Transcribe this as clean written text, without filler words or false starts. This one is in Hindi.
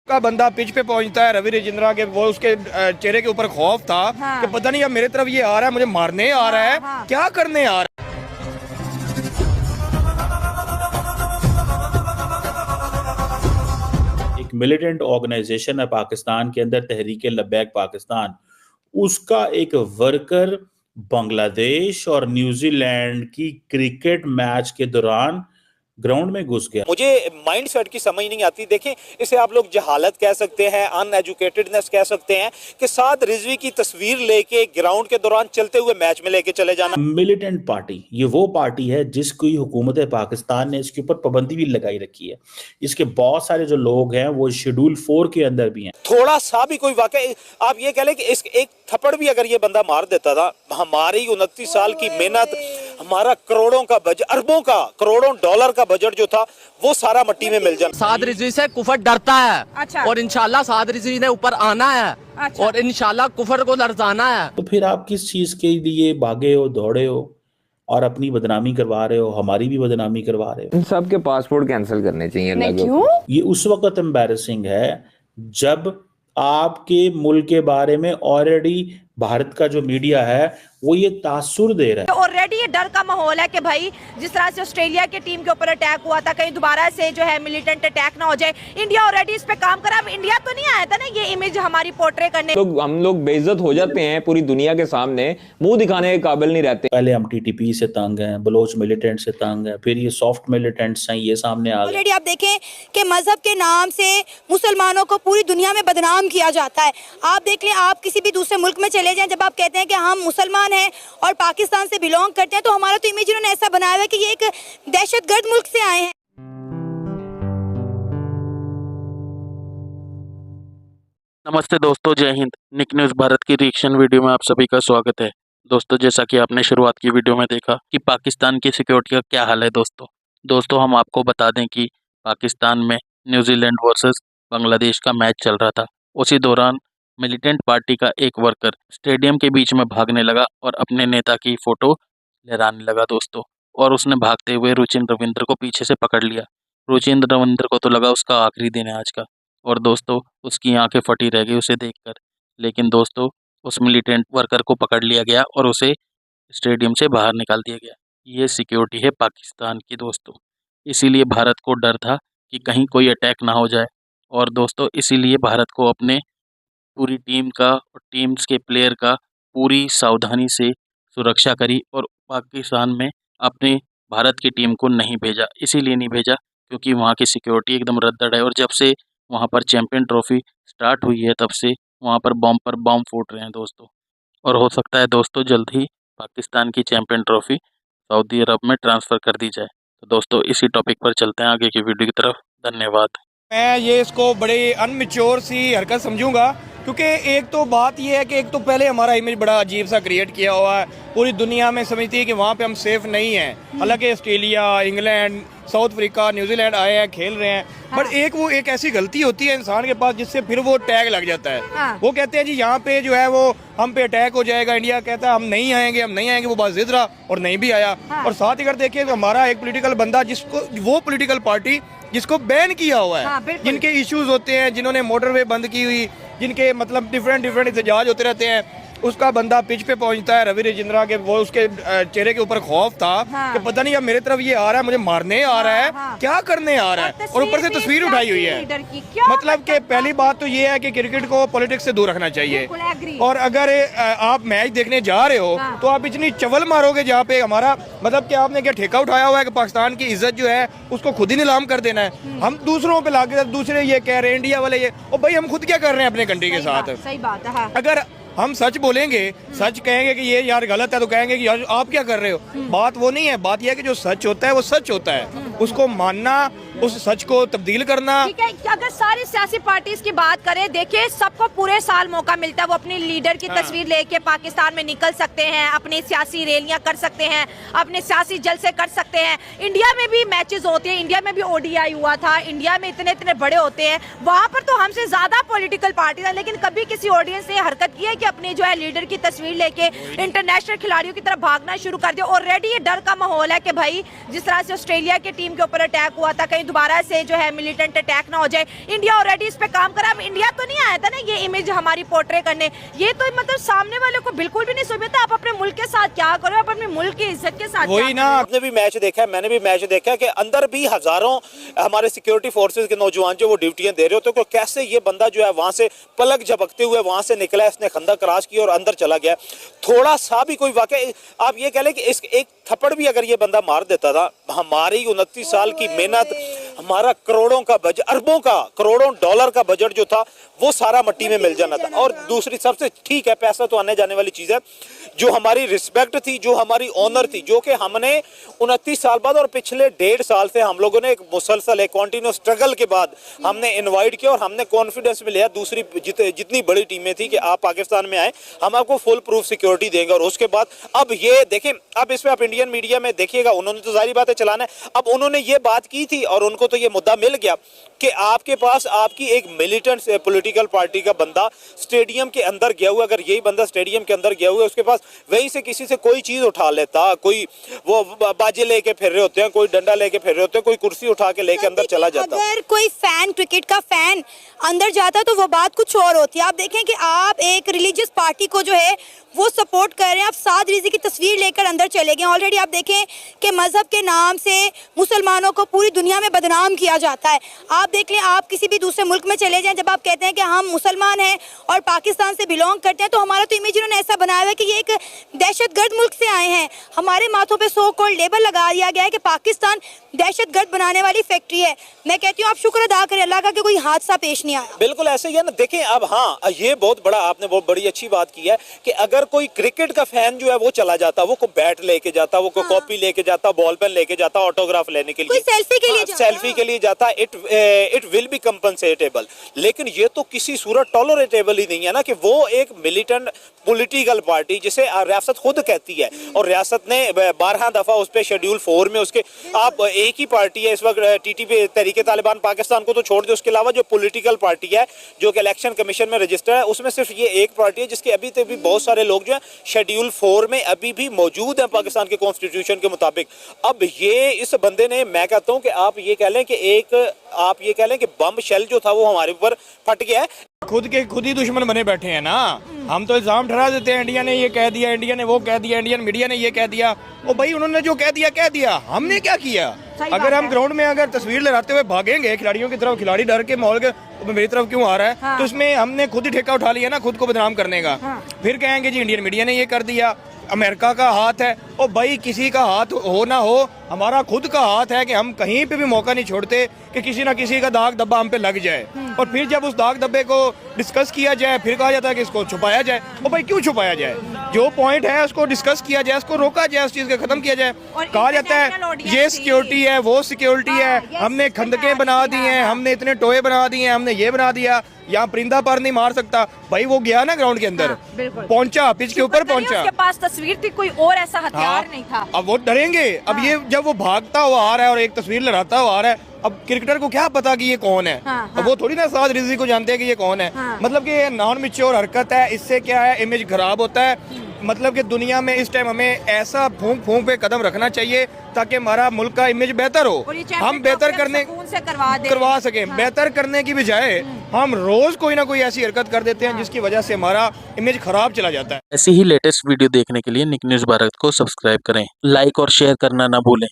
का बंदा पिच पे पहुंचता है रवि राजेंद्रा के, वो उसके चेहरे के ऊपर खौफ था कि पता नहीं अब मेरे तरफ ये आ रहा है, मुझे मारने आ रहा है, क्या करने आ रहा है। एक मिलिटेंट ऑर्गेनाइजेशन है पाकिस्तान के अंदर, तहरीक लब्बैक पाकिस्तान, उसका एक वर्कर बांग्लादेश और न्यूजीलैंड की क्रिकेट मैच के दौरान ग्राउंड में घुस गया। मुझे माइंड सेट की समझ नहीं आती। देखें, इसे आप लोग जहालत कह सकते हैं, अनएजुकेटेडनेस कह सकते हैं कि साद रिजवी की तस्वीर लेके ग्राउंड के दौरान चलते हुए मैच में लेके चले जाना। मिलिटेंट पार्टी, ये वो पार्टी है जिसकी हुकूमत पाकिस्तान ने इसके ऊपर पाबंदी भी लगाई रखी है। इसके बहुत सारे जो लोग हैं वो शेड्यूल 4 के अंदर भी हैं। थोड़ा सा भी कोई वाकई आप ये कह लें कि इस एक थप्पड़ भी अगर ये बंदा मार देता था, हमारी 29 साल की मेहनत, हमारा करोड़ों का बजट, अरबों का, करोड़ों डॉलर का बजट जो था वो सारा मिट्टी में मिल जाता। साद रिजवी से कुफर डरता है। अच्छा। और इंशाल्लाह साद रिजवी ने ऊपर आना है। अच्छा। और इंशाल्लाह कुफर को लरजाना है। तो फिर आप किस चीज के लिए भागे हो, दौड़े हो और अपनी बदनामी करवा रहे हो, हमारी भी बदनामी करवा रहे हो। इन सब के पासपोर्ट कैंसिल करने चाहिए। क्यों? ये उस वक्त एम्बैरेसिंग है जब आपके मुल्क के बारे में ऑलरेडी भारत का जो मीडिया है वो ये तासुर दे रहा है। ऑलरेडी ये डर का माहौल है कि भाई जिस तरह से ऑस्ट्रेलिया की टीम के ऊपर अटैक हुआ था, कहीं दोबारा से जो है मिलिटेंट अटैक ना हो जाए। इंडिया ऑलरेडी इस पे काम कर रहा है। अब इंडिया तो नहीं आया था ना ये इमेज हमारी पोर्ट्रे करने। हम लोग बेइज्जत हो जाते हैं पूरी दुनिया के सामने, मुंह दिखाने के काबिल नहीं रहते। पहले हम टीटीपी से तंग हैं, बलोच मिलिटेंट से तंग हैं, फिर ये सॉफ्ट मिलिटेंट्स हैं, ये सामने आ गए। ऑलरेडी आप देखें कि मजहब के नाम से मुसलमानों को पूरी दुनिया में बदनाम किया जाता है। आप देख लें, आप किसी भी दूसरे मुल्क में चले जाएं, जब आप कहते हैं कि हम मुसलमान हैं और पाकिस्तान से बिलोंग करते हैं, तो हमारा तो इमेज इन्होंने ऐसा बनाया हुआ है कि ये एक दहशतगर्द मुल्क से आए हैं। नमस्ते दोस्तों, जय हिंद। निक न्यूज़ भारत की रिएक्शन वीडियो में आप सभी का स्वागत है। दोस्तों, जैसा कि आपने शुरुआत की वीडियो में देखा कि पाकिस्तान की सिक्योरिटी का क्या हाल है। दोस्तों हम आपको बता दें कि पाकिस्तान में न्यूजीलैंड वर्सेस बांग्लादेश का मैच चल रहा था। उसी दौरान मिलिटेंट पार्टी का एक वर्कर स्टेडियम के बीच में भागने लगा और अपने नेता की फोटो लहराने लगा दोस्तों। और उसने भागते हुए रुचिन रविंद्र को पीछे से पकड़ लिया। रुचिन रविंद्र को तो लगा उसका आखिरी दिन है आज का, और दोस्तों उसकी आंखें फटी रह गई उसे देखकर। लेकिन दोस्तों उस मिलिटेंट वर्कर को पकड़ लिया गया और उसे स्टेडियम से बाहर निकाल दिया गया। ये सिक्योरिटी है पाकिस्तान की दोस्तों। इसीलिए भारत को डर था कि कहीं कोई अटैक ना हो जाए, और दोस्तों इसीलिए भारत को अपने पूरी टीम का और टीम्स के प्लेयर का पूरी सावधानी से सुरक्षा करी, और पाकिस्तान में अपने भारत की टीम को नहीं भेजा। इसीलिए नहीं भेजा क्योंकि वहाँ की सिक्योरिटी एकदम रद्दड़ है, और जब से वहाँ पर चैंपियन ट्रॉफी स्टार्ट हुई है तब से वहाँ पर बॉम्ब फूट रहे हैं दोस्तों। और हो सकता है दोस्तों जल्द ही पाकिस्तान की चैंपियन ट्रॉफी सऊदी अरब में ट्रांसफ़र कर दी जाए। तो दोस्तों इसी टॉपिक पर चलते हैं आगे की वीडियो की तरफ। धन्यवाद। मैं ये इसको बड़ी अनमिच्योर सी हरकत समझूंगा, क्योंकि एक तो बात ये है कि एक तो पहले हमारा इमेज बड़ा अजीब सा क्रिएट किया हुआ है। पूरी दुनिया में समझती है कि वहाँ पे हम सेफ नहीं हैं। हालांकि Australia, England, south Africa, New Zealand आए हैं, खेल रहे हैं। बट एक ऐसी गलती होती है इंसान के पास जिससे फिर वो टैग लग जाता है। वो कहते हैं जी यहाँ पे जो है वो हम पे अटैक हो जाएगा। इंडिया कहता है हम नहीं आएंगे। वो बात जिद रहा और नहीं भी आया। और साथ ही अगर देखिए तो हमारा एक पॉलिटिकल बंदा, जिसको वो पॉलिटिकल पार्टी जिसको बैन किया हुआ है, जिनके इश्यूज होते हैं, जिन्होंने मोटरवे बंद की हुई, जिनके मतलब डिफरेंट एहतजाज होते रहते हैं, उसका बंदा पिच पे पहुंचता है रवि राजेंद्रा के, वो उसके चेहरे के ऊपर खौफ था कि पता नहीं अब मेरे तरफ ये आ रहा है, मुझे मारने आ रहा है, क्या करने आ रहा है। और ऊपर से तस्वीर उठाई हुई है। मतलब कि पहली बात तो ये है कि क्रिकेट को पॉलिटिक्स से दूर रखना चाहिए। और अगर आप मैच देखने जा रहे हो तो आप इतनी चवल मारोगे जहाँ पे हमारा मतलब कि आपने क्या ठेका उठाया हुआ है कि पाकिस्तान की इज्जत जो है उसको खुद ही नीलाम कर देना है। हम दूसरों पे लाके दूसरे ये कह रहे हैं, इंडिया वाले ये, और भाई हम खुद क्या कर रहे हैं अपने कंट्री के साथ। सही बात है। अगर हम सच बोलेंगे, सच कहेंगे कि ये यार गलत है, तो कहेंगे कि यार आप क्या कर रहे हो। बात वो नहीं है। बात यह है कि जो सच होता है वो सच होता है, उसको मानना, उस सच को तब्दील करना। ठीक है, अगर सारी सियासी पार्टीज की बात करें, देखिए सबको पूरे साल मौका मिलता है, वो अपनी लीडर की तस्वीर लेके पाकिस्तान में निकल सकते हैं, अपनी सियासी रैलियां कर सकते हैं, अपने सियासी जलसे कर सकते हैं। इंडिया में भी मैचेस होते हैं, इंडिया में भी ओडीआई हुआ था, इंडिया में इतने बड़े होते हैं, वहाँ पर तो हमसे ज्यादा पॉलिटिकल पार्टी है। लेकिन कभी किसी ऑडियंस ने हरकत की है कि अपनी जो है लीडर की तस्वीर लेके इंटरनेशनल खिलाड़ियों की तरफ भागना शुरू कर दिया। ऑलरेडी ये डर का माहौल है कि भाई जिस तरह से ऑस्ट्रेलिया की टीम के ऊपर अटैक हुआ था, कहीं दोबारा से जो है मिलिटेंट अटैक ना हो जाए। इंडिया ऑलरेडी इस पे काम करा। अब इंडिया तो नहीं आया था ना ये इमेज हमारी पोर्ट्रे करने, ये तो मतलब सामने वाले को बिल्कुल भी नहीं समझता आप अपने मुल्क के साथ क्या करो, आप अपने मुल्क की इज्जत के साथ वही ना। आपने भी मैच देखा है, मैंने भी मैच देखा है कि अंदर भी हजारों हमारे सिक्योरिटी फोर्सेस के नौजवान जो वो ड्यूटियां दे रहे होते हैं, तो कैसे ये बंदा जो है वहां से पलक झपकते हुए वहां से निकला, इसने खंदक क्रॉस की और अंदर चला गया। थोड़ा सा भी कोई वाकई आप ये कह लें कि इस एक थप्पड़ भी अगर ये बंदा मार देता था, हमारी 29 साल की मेहनत, हमारा करोड़ों का बजट, अरबों का, करोड़ों डॉलर का बजट जो था वो सारा मट्टी में मिल जाना था। और दूसरी सबसे ठीक है, पैसा तो आने जाने वाली चीज है, जो हमारी रिस्पेक्ट थी, जो हमारी ऑनर थी, जो कि हमने 29 साल बाद और पिछले 1.5 साल से हम लोगों ने एक मुसलसल एक कॉन्टिन्यूस स्ट्रगल के बाद हमने इनवाइट किया और हमने कॉन्फिडेंस में लिया दूसरी जितनी बड़ी टीमें थी कि आप पाकिस्तान में आए, हम आपको फुल प्रूफ सिक्योरिटी देंगे। और उसके बाद अब ये देखें, अब इसमें आप इंडियन मीडिया में देखिएगा, उन्होंने तो जारी बात है चलाना है। अब उन्होंने ये बात की थी और उनको तो ये मुद्दा मिल गया कि आपके पास आपकी एक मिलिटेंट पॉलिटिकल पार्टी का बंदा स्टेडियम के अंदर गया हुआ, अगर यही बंदा स्टेडियम के अंदर गया हुआ है, उसके पास वहीं से किसी से कोई चीज उठा लेता, कोई वो बाजे लेके फिर रहे होते हैं, कोई डंडा लेके फिर रहे होते हैं, कोई कुर्सी उठा के लेके अंदर चला जाता। अगर कोई फैन, क्रिकेट का फैन अंदर जाता तो वो बात कुछ और होती है। आप देखें कि आप एक रिलीजियस पार्टी को जो है वो सपोर्ट कर रहे हैं, आप साद रिजी की तस्वीर लेकर अंदर चले गए। ऑलरेडी आप देखें कि मजहब के नाम से मुसलमानों को पूरी दुनिया में बदनाम किया जाता है। आप देख लें, आप किसी भी दूसरे मुल्क में चले जाएं, जब आप कहते हैं कि हम मुसलमान हैं और पाकिस्तान से बिलोंग करते हैं, तो हमारा तो इमेज इन्होंने ऐसा बनाया हुआ है कि ये एक दहशतगर्द मुल्क से आए हैं। हमारे माथों पे सो कॉल्ड लेबल लगा दिया गया है कि पाकिस्तान दहशतगर्द बनाने वाली फैक्ट्री है। मैं कहती हूँ आप शुक्र अदा करें अल्लाह का कि कोई हादसा पेश नहीं आया। बिल्कुल ऐसे ही है ना। देखें अब, हाँ, ये बहुत बड़ा, आपने बहुत बड़ी अच्छी बात की है कि अगर कोई क्रिकेट का फैन जो है वो चला जाता, वो को बैट लेके जाता, वो को कॉपी लेके जाता, बॉल पेन लेके जाता, ऑटोग्राफ लेने के लिए, सेल्फी के लिए जाता, सेल्फी के लिए जाता, इट विल बी कंपनसेटेबल। लेकिन ये तो किसी सूरत टॉलरेटेबल ही नहीं है ना कि वो एक मिलिटेंट पॉलिटिकल पार्टी जिसे रियासत खुद कहती है, और रियासत ने 12 दफा उस पर शेड्यूल 4 में उसके, आप एक ही पार्टी है इस वक्त टीटीपी तहरीके तालिबान पाकिस्तान को तो छोड़ दे, उसके अलावा जो पॉलिटिकल पार्टी है जो कि इलेक्शन कमीशन में रजिस्टर है, उसमें सिर्फ ये एक पार्टी है जिसके अभी तक भी बहुत सारे लोग जो है शेड्यूल 4 में अभी भी मौजूद है पाकिस्तान के कॉन्स्टिट्यूशन के मुताबिक। अब ये इस बंदे ने, मैं कहता हूँ कि आप ये कह लें कि बम शेल जो था वो हमारे ऊपर फट गया है। खुद ही दुश्मन बने बैठे हैं ना। हम तो इल्जाम ठहरा देते हैं, इंडिया ने ये कह दिया, इंडिया ने वो कह दिया, इंडियन मीडिया ने ये कह दिया। ओ भाई, उन्होंने जो कह दिया, हमने क्या किया? अगर हम ग्राउंड में अगर तस्वीर लहराते हुए भागेंगे खिलाड़ियों की तरफ, खिलाड़ी डर के माहौल के मेरी तरफ क्यों आ रहा है, हाँ। तो इसमें हमने खुद ही ठेका उठा लिया ना खुद को बदनाम करने का। हाँ। फिर कहेंगे जी इंडियन मीडिया ने ये कर दिया, अमेरिका का हाथ है। ओ भाई, किसी का हाथ हो ना हो, हमारा खुद का हाथ है कि हम कहीं पे भी मौका नहीं छोड़ते कि किसी ना किसी का दाग धब्बा हम पे लग जाए। और फिर जब उस दाग धब्बे को डिस्कस किया जाए, फिर कहा जाता है कि इसको छुपाया जाए। ओ भाई, क्यों छुपाया जाए? जो पॉइंट है उसको डिस्कस किया जाए, उसको रोका जाए, उस चीज को खत्म किया जाए। कहा जाता है ये सिक्योरिटी है, वो सिक्योरिटी है, हमने खंदकें बना दी हैं, हमने इतने टोए बना दिए हैं, हमने ये बना दिया, यहाँ परिंदा पर नहीं मार सकता। भाई वो गया ना ग्राउंड के अंदर, पहुंचा, पिच के ऊपर पहुंचा, उसके पास तस्वीर थी, कोई और ऐसा हथियार नहीं था। अब वो डरेंगे। अब ये जब वो भागता हुआ आ रहा है और एक तस्वीर लहराता हुआ आ रहा है, अब क्रिकेटर को क्या पता कि ये कौन है? अब वो थोड़ी ना साद रिजी को जानते हैं कि ये कौन है। मतलब कि ये नॉन मैच्योर हरकत है, इससे क्या है, इमेज खराब होता है। मतलब कि दुनिया में इस टाइम हमें ऐसा फूंक पे कदम रखना चाहिए ताकि हमारा मुल्क का इमेज बेहतर हो, हम बेहतर करवा सकें। बेहतर करने की बजाय हम रोज कोई ना कोई ऐसी हरकत कर देते हैं जिसकी वजह से हमारा इमेज खराब चला जाता है। ऐसी ही लेटेस्ट वीडियो देखने के लिए निक न्यूज़ भारत को सब्सक्राइब करें, लाइक और शेयर करना ना भूलें।